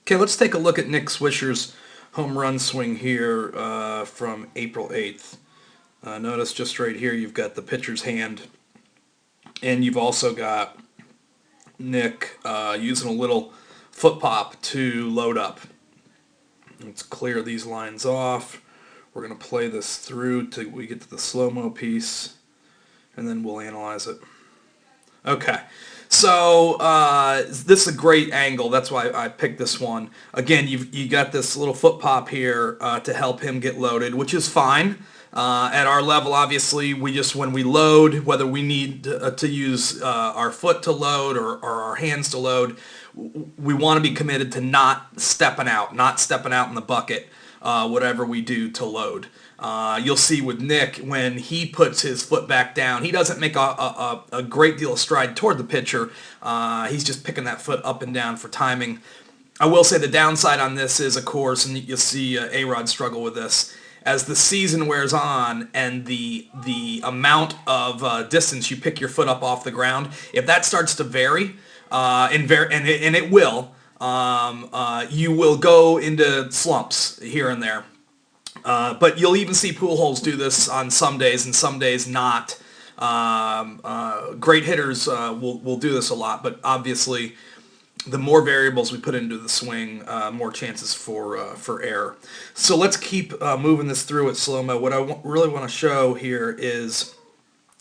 Okay, let's take a look at Nick Swisher's home run swing here from April 8th. Notice just right here you've got the pitcher's hand, and you've also got Nick using a little foot pop to load up. Let's clear these lines off. We're going to play this through till we get to the slow-mo piece, and then we'll analyze it. Okay, so this is a great angle. That's why I picked this one. Again, you got this little foot pop here to help him get loaded, which is fine. At our level, obviously, when we load, whether we need to use our foot to load or our hands to load, we want to be committed to not stepping out in the bucket, whatever we do to load. You'll see with Nick, when he puts his foot back down, he doesn't make a great deal of stride toward the pitcher. He's just picking that foot up and down for timing. I will say the downside on this is, of course, and you'll see A-Rod struggle with this, as the season wears on and the amount of distance you pick your foot up off the ground, if that starts to vary, and it will, you will go into slumps here and there. But you'll even see pool holes do this on some days and some days not. Great hitters will do this a lot, but obviously the more variables we put into the swing, more chances for error. So let's keep moving this through at slow-mo. What I really want to show here is,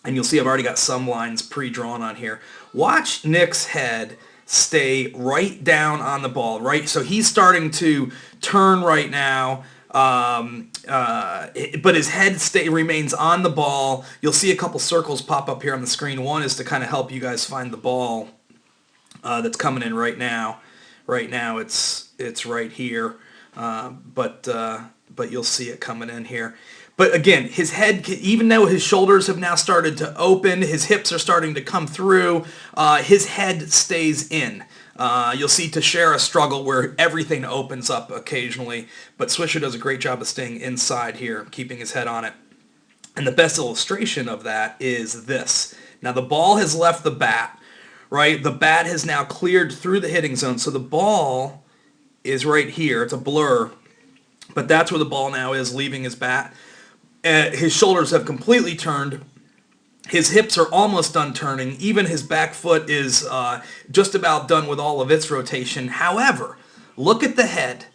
and you'll see I've already got some lines pre-drawn on here. Watch Nick's head stay right down on the ball, right? So he's starting to turn right now, but his head remains on the ball. You'll see a couple circles pop up here on the screen. One is to kind of help you guys find the ball that's coming in right now. Right now it's right here, but you'll see it coming in here. But again, his head, even though his shoulders have now started to open, his hips are starting to come through, his head stays in. You'll see Teixeira struggle where everything opens up occasionally, but Swisher does a great job of staying inside here, keeping his head on it. And the best illustration of that is this. Now the ball has left the bat, right? The bat has now cleared through the hitting zone, so the ball is right here. It's a blur, but that's where the ball now is, leaving his bat. His shoulders have completely turned. His hips are almost done turning. Even his back foot is just about done with all of its rotation. However, look at the head.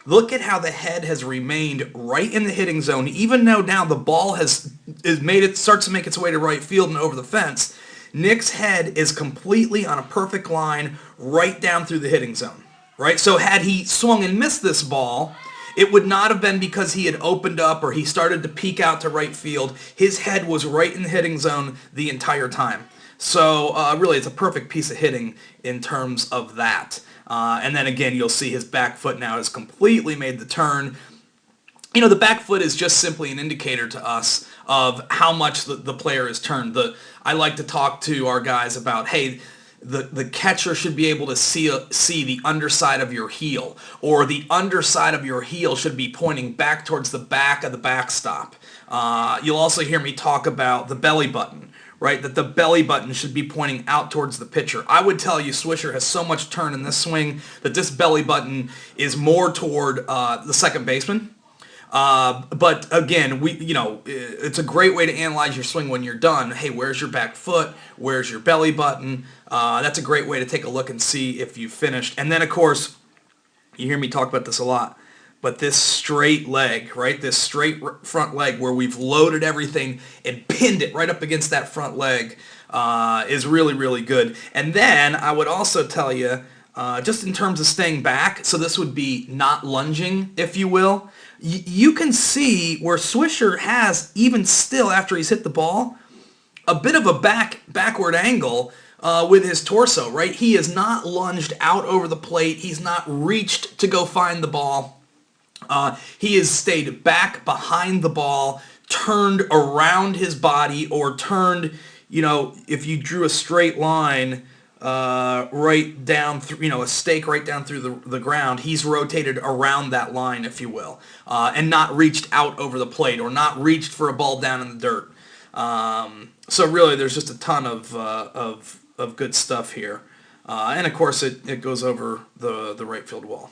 Look at how the head has remained right in the hitting zone, even though now the ball starts to make its way to right field and over the fence. Nick's head is completely on a perfect line right down through the hitting zone. Right? So had he swung and missed this ball, it would not have been because he had opened up or he started to peek out to right field. His head was right in the hitting zone the entire time. So really, it's a perfect piece of hitting in terms of that. And then again, you'll see his back foot now has completely made the turn. You know, the back foot is just simply an indicator to us of how much the player has turned. I like to talk to our guys about, hey, the catcher should be able to see the underside of your heel, or the underside of your heel should be pointing back towards the back of the backstop. You'll also hear me talk about the belly button, right? That the belly button should be pointing out towards the pitcher. I would tell you Swisher has so much turn in this swing that this belly button is more toward the second baseman. But again, it's a great way to analyze your swing when you're done. Hey, where's your back foot? Where's your belly button? That's a great way to take a look and see if you've finished. And then, of course, you hear me talk about this a lot, but this straight leg, right? This straight front leg where we've loaded everything and pinned it right up against that front leg is really, really good. And then I would also tell you, just in terms of staying back, so this would be not lunging, if you will. You can see where Swisher has, even still after he's hit the ball, a bit of a backward angle with his torso, right? He is not lunged out over the plate. He's not reached to go find the ball. He has stayed back behind the ball, turned around his body, or turned, if you drew a straight line right down through, a stake right down through the ground, he's rotated around that line, if you will, and not reached out over the plate or not reached for a ball down in the dirt. So really, there's just a ton of good stuff here, and of course, it goes over the right field wall.